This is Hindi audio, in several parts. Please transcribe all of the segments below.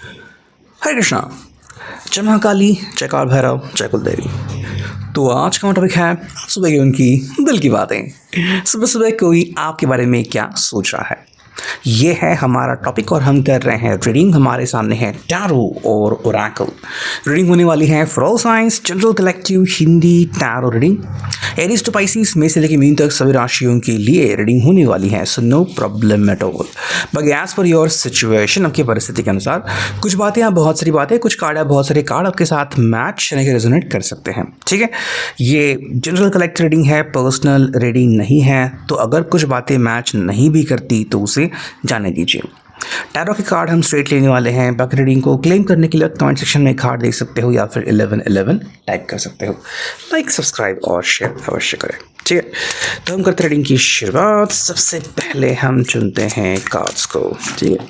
हरे कृष्णा। जय महाकाली, जय काल भैरव, जय कुल देवी। तो आज का टॉपिक है सुबह की उनकी दिल की बातें। सुबह सुबह कोई आपके बारे में क्या सोच रहा है, ये है हमारा टॉपिक और हम कर रहे हैं रीडिंग। हमारे सामने है टैरो और ओरेकल रीडिंग होने वाली है for all signs general collective Hindi tarot reading. Aries to Pisces में से लेकर मीन तक सभी राशियों के लिए रीडिंग होने वाली है, so no problem at all. बाकी एज पर योर सिचुएशन, आपकी परिस्थिति के अनुसार कुछ बातें या बहुत सारी बातें, कुछ कार्ड या बहुत सारे कार्ड आपके साथ मैच यानी कि रेजोनेट कर सकते हैं। ठीक है, ये जनरल कलेक्ट रीडिंग है, पर्सनल रीडिंग नहीं है। तो अगर कुछ बातें मैच नहीं भी करती तो उसे जाने दीजिए। टैरो के कार्ड हम स्ट्रेट लेने वाले हैं। बाकी रीडिंग को क्लेम करने के लिए कमेंट सेक्शन में कार्ड देख सकते हो या फिर 1111 टाइप कर सकते हो। लाइक, सब्सक्राइब और शेयर अवश्य करें। ठीक है, तो हम करते हैं रीडिंग की शुरुआत। सबसे पहले हम चुनते हैं कार्ड्स को। ठीक है,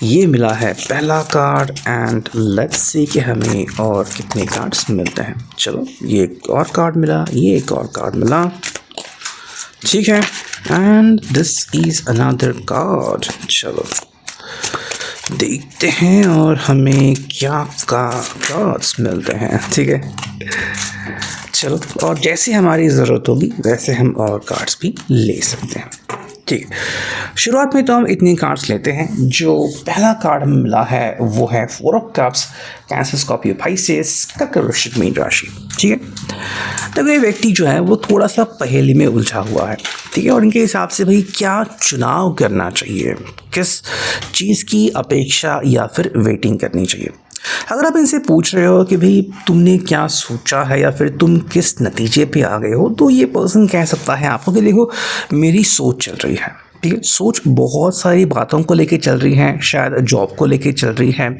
ये मिला है पहला कार्ड एंड लेट्स सी कि हमें और कितने कार्ड्स मिलते हैं। चलो, ये एक और कार्ड मिला, ये एक और कार्ड मिला। ठीक है, and this is another card. चलो देखते हैं और हमें क्या कार्ड्स मिलते हैं। ठीक है, चलो, और जैसे हमारी ज़रूरत होगी वैसे हम और कार्ड्स भी ले सकते हैं। ठीक है, शुरुआत में तो हम इतने कार्ड्स लेते हैं। जो पहला कार्ड हमें मिला है वो है 4 of cups, cancer, Scorpio, Pisces, कर्क, वृश्चिक, मीन राशि। ठीक है, तब ये व्यक्ति जो है वो थोड़ा सा पहेली में उलझा हुआ है। ठीक है, और इनके हिसाब से भाई क्या चुनाव करना चाहिए, किस चीज़ की अपेक्षा या फिर वेटिंग करनी चाहिए। अगर आप इनसे पूछ रहे हो कि भाई तुमने क्या सोचा है या फिर तुम किस नतीजे पे आ गए हो, तो ये पर्सन कह सकता है आपको कि देखो मेरी सोच चल रही है। ठीक है, सोच बहुत सारी बातों को लेके चल रही है, शायद जॉब को लेके चल रही है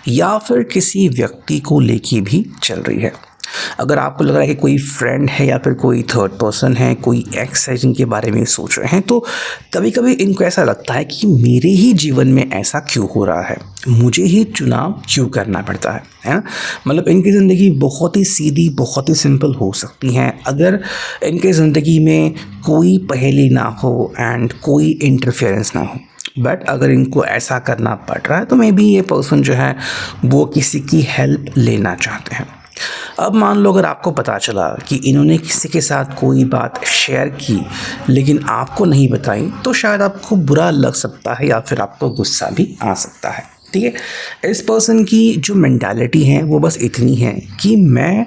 या फिर किसी व्यक्ति को लेके भी चल रही है। अगर आपको लग रहा है कि कोई फ्रेंड है या फिर कोई थर्ड पर्सन है, कोई एक्स है जिनके बारे में सोच रहे हैं, तो कभी कभी इनको ऐसा लगता है कि मेरे ही जीवन में ऐसा क्यों हो रहा है, मुझे ही चुनाव क्यों करना पड़ता है ना। मतलब इनकी ज़िंदगी बहुत ही सीधी, बहुत ही सिंपल हो सकती है अगर इनके ज़िंदगी में कोई पहेली ना हो एंड कोई इंटरफेरेंस ना हो। बट अगर इनको ऐसा करना पड़ रहा है तो मे बी ये पर्सन जो है वो किसी की हेल्प लेना चाहते हैं। अब मान लो अगर आपको पता चला कि इन्होंने किसी के साथ कोई बात शेयर की लेकिन आपको नहीं बताई, तो शायद आपको बुरा लग सकता है या फिर आपको गुस्सा भी आ सकता है। ठीक है, इस पर्सन की जो मेंटालिटी है वो बस इतनी है कि मैं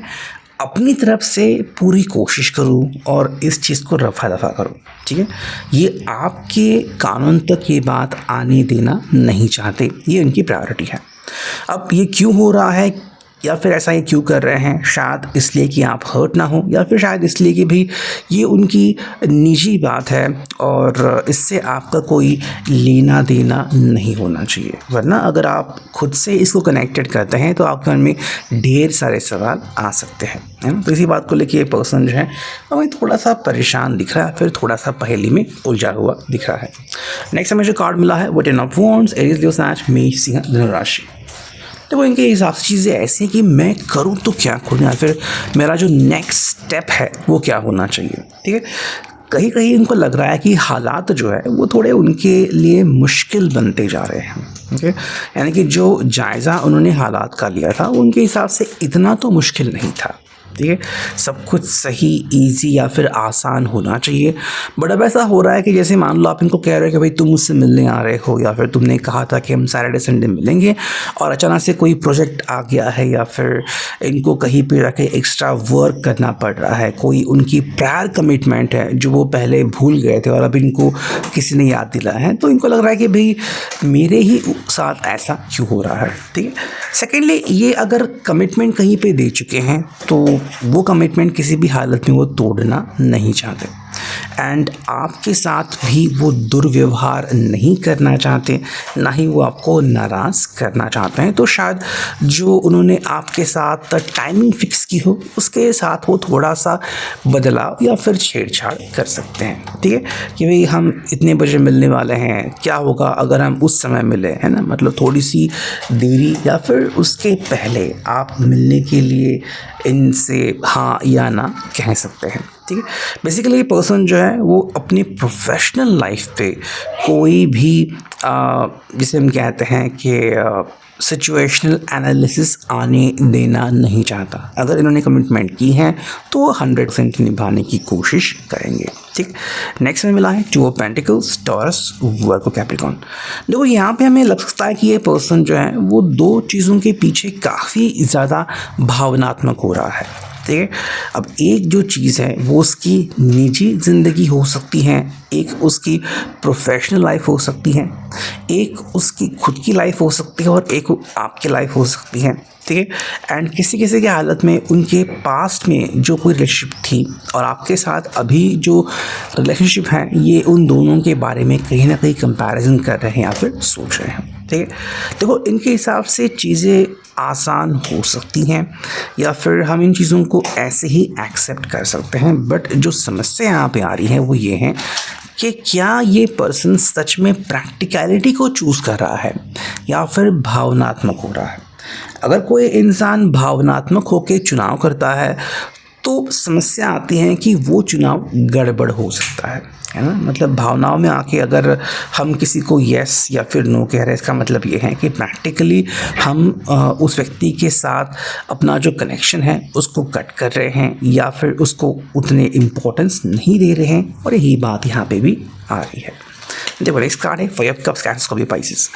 अपनी तरफ से पूरी कोशिश करूं और इस चीज़ को रफा दफा करूं। ठीक है, ये आपके कानून तक ये बात आने देना नहीं चाहते, ये उनकी प्रायोरिटी है। अब ये क्यों हो रहा है या फिर ऐसा ये क्यों कर रहे हैं, शायद इसलिए कि आप हर्ट ना हो या फिर शायद इसलिए कि भाई ये उनकी निजी बात है और इससे आपका कोई लेना देना नहीं होना चाहिए। वरना अगर आप खुद से इसको कनेक्टेड करते हैं तो आपके मन में ढेर सारे सवाल आ सकते हैं, है ना। तो इसी बात को लेकर ये पर्सन जो है हमें थोड़ा सा परेशान दिख रहा है, फिर थोड़ा सा पहेली में उलझा हुआ दिख रहा है। नेक्स्ट हमें जो कार्ड मिला है वो 10 ऑफ वॉन्ड्स, एरीज, लियो, मेष, सिंह, धनु राशि। तो वो इनके हिसाब से चीज़ें ऐसी हैं कि मैं करूँ तो क्या करूँ या फिर मेरा जो नेक्स्ट स्टेप है वो क्या होना चाहिए। ठीक है, कहीं कहीं इनको लग रहा है कि हालात जो है वो थोड़े उनके लिए मुश्किल बनते जा रहे हैं। ठीक है, यानी कि जो जायज़ा उन्होंने हालात का लिया था उनके हिसाब से इतना तो मुश्किल नहीं था। ठीक है, सब कुछ सही, इजी या फिर आसान होना चाहिए। बट अब ऐसा हो रहा है कि जैसे मान लो आप इनको कह रहे हो कि भाई तुम मुझसे मिलने आ रहे हो या फिर तुमने कहा था कि हम सैटरडे संडे मिलेंगे और अचानक से कोई प्रोजेक्ट आ गया है या फिर इनको कहीं पे रखे एक्स्ट्रा वर्क करना पड़ रहा है, कोई उनकी प्रायर कमिटमेंट है जो वो पहले भूल गए थे और अब इनको किसी ने याद दिलाया है, तो इनको लग रहा है कि भाई मेरे ही साथ ऐसा क्यों हो रहा है। ठीक है, सेकेंडली ये अगर कमिटमेंट कहीं पे दे चुके हैं तो वो कमिटमेंट किसी भी हालत में वो तोड़ना नहीं चाहते एंड आपके साथ भी वो दुर्व्यवहार नहीं करना चाहते, ना ही वो आपको नाराज़ करना चाहते हैं। तो शायद जो उन्होंने आपके साथ टाइमिंग फिक्स की हो उसके साथ वो थोड़ा सा बदलाव या फिर छेड़छाड़ कर सकते हैं। ठीक है, कि भाई हम इतने बजे मिलने वाले हैं, क्या होगा अगर हम उस समय मिले, है ना। मतलब थोड़ी सी देरी या फिर उसके पहले आप मिलने के लिए इनसे हाँ या ना कह सकते हैं। ठीक है, बेसिकली ये पर्सन जो है वो अपनी प्रोफेशनल लाइफ पे कोई भी जिसे हम कहते हैं कि सिचुएशनल एनालिसिस आने देना नहीं चाहता। अगर इन्होंने कमिटमेंट की है तो वो 100% निभाने की कोशिश करेंगे। ठीक, नेक्स्ट में मिला है two of pentacles, taurus, Virgo, Capricorn. देखो यहाँ पे हमें लग सकता है कि ये पर्सन जो है वो दो चीज़ों के पीछे काफ़ी ज़्यादा भावनात्मक हो रहा है। ठीक है, अब एक जो चीज़ है वो उसकी निजी ज़िंदगी हो सकती है, एक उसकी प्रोफेशनल लाइफ हो सकती है, एक उसकी खुद की लाइफ हो सकती है और एक आपकी लाइफ हो सकती है। ठीक है, एंड किसी किसी की हालत में उनके पास्ट में जो कोई रिलेशनशिप थी और आपके साथ अभी जो रिलेशनशिप है ये उन दोनों के बारे में कहीं ना कहीं कंपैरिजन कर रहे हैं या फिर सोच रहे हैं। ठीक है, देखो इनके हिसाब से चीज़ें आसान हो सकती हैं या फिर हम इन चीज़ों को ऐसे ही एक्सेप्ट कर सकते हैं, बट जो समस्या यहाँ पे आ रही है वो ये है कि क्या ये पर्सन सच में प्रैक्टिकलिटी को चूज़ कर रहा है या फिर भावनात्मक हो रहा है। अगर कोई इंसान भावनात्मक होकर चुनाव करता है तो समस्या आती है कि वो चुनाव गड़बड़ हो सकता है ना। मतलब भावनाओं में आके अगर हम किसी को यस या फिर नो कह रहे हैं, इसका मतलब ये है कि प्रैक्टिकली हम उस व्यक्ति के साथ अपना जो कनेक्शन है उसको कट कर रहे हैं या फिर उसको उतने इम्पोर्टेंस नहीं दे रहे हैं, और यही बात यहाँ पे भी आ रही है। देखो नेक्स्ट कार्ड है फाइव ऑफ कप्स, कैंसर, कभी पाइसेस।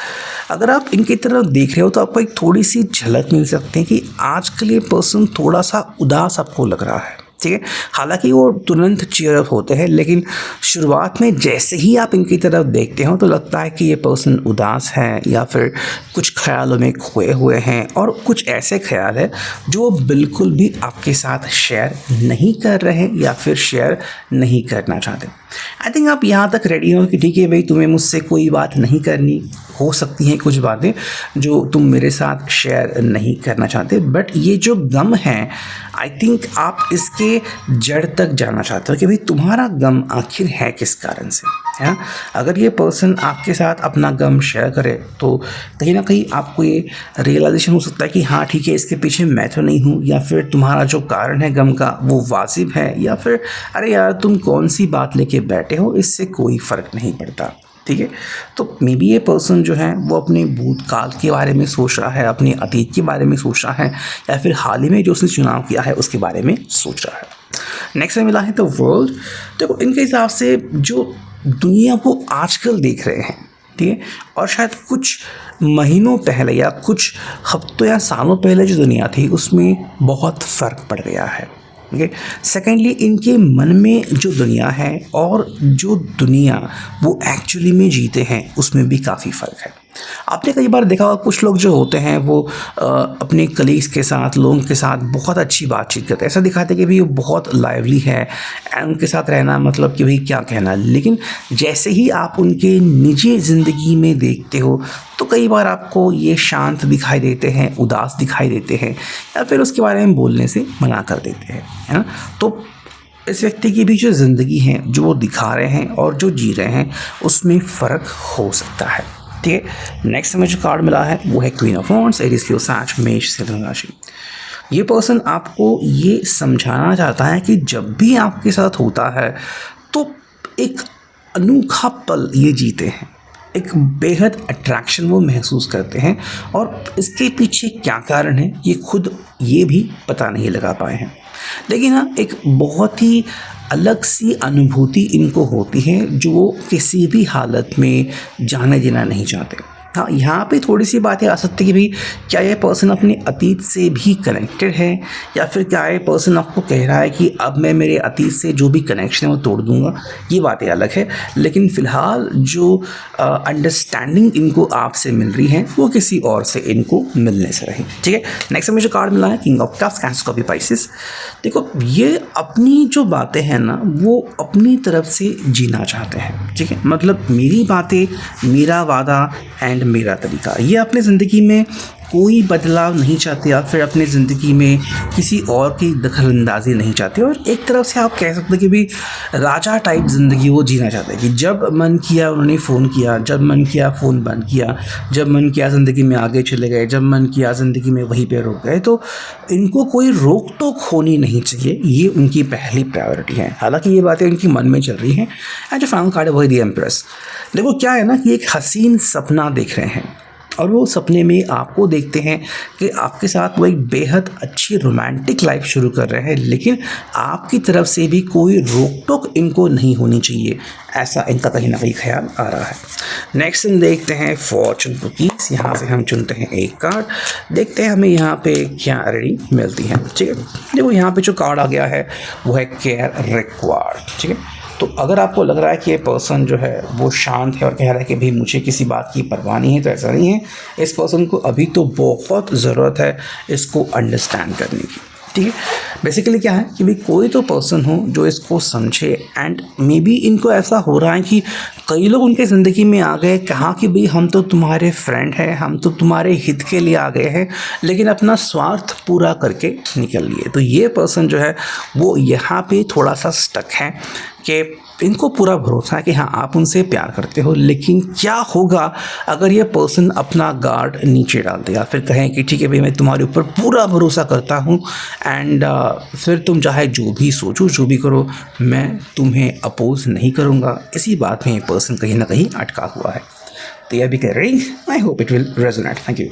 अगर आप इनकी तरफ देख रहे हो तो आपको एक थोड़ी सी झलक मिल सकती है कि आजकल ये पर्सन थोड़ा सा उदास आपको लग रहा है। ठीक है, हालांकि वो तुरंत चीयर अप होते हैं, लेकिन शुरुआत में जैसे ही आप इनकी तरफ देखते हो तो लगता है कि ये पर्सन उदास है या फिर कुछ ख्यालों में खोए हुए हैं, और कुछ ऐसे ख्याल है जो वो बिल्कुल भी आपके साथ शेयर नहीं कर रहे या फिर शेयर नहीं करना चाहते। आई थिंक आप यहाँ तक रेडी हो कि ठीक है भाई, तुम्हें मुझसे कोई बात नहीं करनी, हो सकती हैं कुछ बातें जो तुम मेरे साथ शेयर नहीं करना चाहते, बट ये जो गम है आई थिंक आप इसके जड़ तक जाना चाहते हो कि भाई तुम्हारा गम आखिर है किस कारण से, है ना। अगर ये पर्सन आपके साथ अपना गम शेयर करे तो कहीं ना कहीं आपको ये रियलाइजेशन हो सकता है कि हाँ ठीक है, इसके पीछे मैं तो नहीं हूँ, या फिर तुम्हारा जो कारण है गम का वो वाजिब है, या फिर अरे यार तुम कौन सी बात लेके बैठे हो, इससे कोई फ़र्क नहीं पड़ता। ठीक है, तो मे बी ये पर्सन जो है वो अपने भूतकाल के बारे में सोच रहा है, अपने अतीत के बारे में सोच रहा है, या फिर हाल ही में जो उसने चुनाव किया है उसके बारे में सोच रहा है। नेक्स्ट में मिला है द वर्ल्ड। देखो इनके हिसाब से जो दुनिया को आजकल देख रहे हैं, ठीक है, और शायद कुछ महीनों पहले या कुछ हफ्तों या सालों पहले जो दुनिया थी उसमें बहुत फ़र्क पड़ गया है। ओके, सेकेंडली इनके मन में जो दुनिया है और जो दुनिया वो एक्चुअली में जीते हैं उसमें भी काफ़ी फ़र्क है। आपने कई बार देखा होगा कुछ लोग जो होते हैं वो अपने कलीग्स के साथ, लोगों के साथ बहुत अच्छी बातचीत करते हैं, ऐसा दिखाते हैं कि भाई वो बहुत लाइवली है एंड उनके साथ रहना मतलब कि भाई क्या कहना, लेकिन जैसे ही आप उनके निजी ज़िंदगी में देखते हो तो कई बार आपको ये शांत दिखाई देते हैं, उदास दिखाई देते हैं, या फिर उसके बारे में बोलने से मना कर देते हैं, है ना। तो इस व्यक्ति की भी जो ज़िंदगी है जो वो दिखा रहे हैं और जो जी रहे हैं उसमें फ़र्क हो सकता है। ठीक है, नेक्स्ट में जो कार्ड मिला है वो है क्वीन ऑफ वॉन्ड्स, एरीज, लियो, साच, मेष, सिंह राशि। ये पर्सन आपको ये समझाना चाहता है कि जब भी आपके साथ होता है तो एक अनोखा पल ये जीते हैं, एक बेहद अट्रैक्शन वो महसूस करते हैं, और इसके पीछे क्या कारण है ये खुद ये भी पता नहीं लगा पाए हैं, लेकिन हाँ एक बहुत ही अलग सी अनुभूति इनको होती है जो वो किसी भी हालत में जाने देना नहीं चाहते। हाँ, यहाँ पे थोड़ी सी बातें आ सकती है कि भाई क्या ये पर्सन अपने अतीत से भी कनेक्टेड है, या फिर क्या ये पर्सन आपको कह रहा है कि अब मैं मेरे अतीत से जो भी कनेक्शन है वो तोड़ दूंगा, ये बातें अलग है। लेकिन फ़िलहाल जो अंडरस्टैंडिंग इनको आपसे मिल रही है वो किसी और से इनको मिलने से रही। ठीक है, नेक्स्ट में जो कार्ड मिला है किंग ऑफ कप्स, कैंसर, कभी पाइसेस। देखो ये अपनी जो बातें हैं ना वो अपनी तरफ से जीना चाहते हैं। ठीक है, मतलब मेरी बातें, मेरा वादा एंड मेरा तरीका, ये अपने ज़िंदगी में कोई बदलाव नहीं चाहते या फिर अपनी ज़िंदगी में किसी और की दखलंदाजी नहीं चाहते, और एक तरफ से आप कह सकते हैं कि भी राजा टाइप ज़िंदगी वो जीना चाहते हैं कि जब मन किया उन्होंने फ़ोन किया, जब मन किया फ़ोन बंद किया, जब मन किया ज़िंदगी में आगे चले गए, जब मन किया ज़िंदगी में वहीं पे रुक गए। तो इनको कोई रोक टोक होनी नहीं चाहिए, ये उनकी पहली प्रायोरिटी है। हालांकि ये बातें उनकी मन में चल रही हैं। एंड जो फाइनल कार्ड है वही दी एम्प्रेस। देखो क्या है ना कि एक हसीन सपना देख रहे हैं, और वो सपने में आपको देखते हैं कि आपके साथ वो एक बेहद अच्छी रोमांटिक लाइफ शुरू कर रहे हैं, लेकिन आपकी तरफ से भी कोई रोक टोक इनको नहीं होनी चाहिए, ऐसा इनका कहीं ना कहीं ख्याल आ रहा है। नेक्स्ट हम देखते हैं फॉर्चून कुकीज़। यहाँ से हम चुनते हैं एक कार्ड, देखते हैं हमें यहाँ पे क्या रीडिंग मिलती है। ठीक है, देखो यहाँ पे जो कार्ड आ गया है वो है केयर रिक्वायर्ड। ठीक है, तो अगर आपको लग रहा है कि ये पर्सन जो है वो शांत है और कह रहा है कि भाई मुझे किसी बात की परवाह नहीं है, तो ऐसा नहीं है। इस पर्सन को अभी तो बहुत ज़रूरत है इसको अंडरस्टैंड करने की। ठीक है, बेसिकली क्या है कि भाई कोई तो पर्सन हो जो इसको समझे, एंड मे बी इनको ऐसा हो रहा है कि कई लोग उनके ज़िंदगी में आ गए, कहा कि भाई हम तो तुम्हारे फ्रेंड हैं, हम तो तुम्हारे हित के लिए आ गए हैं, लेकिन अपना स्वार्थ पूरा करके निकल लिए। तो ये पर्सन जो है वो यहाँ पे थोड़ा सा स्टक है कि इनको पूरा भरोसा है कि हाँ आप उनसे प्यार करते हो, लेकिन क्या होगा अगर ये पर्सन अपना गार्ड नीचे डाल दे या फिर कहें कि ठीक है भाई मैं तुम्हारे ऊपर पूरा भरोसा करता हूँ एंड फिर तुम चाहे जो भी सोचो जो भी करो मैं तुम्हें अपोज नहीं करूँगा। इसी बात में ये पर्सन कहीं ना कहीं अटका हुआ है। तो यह भी कह रही, I hope it will resonate. Thank you.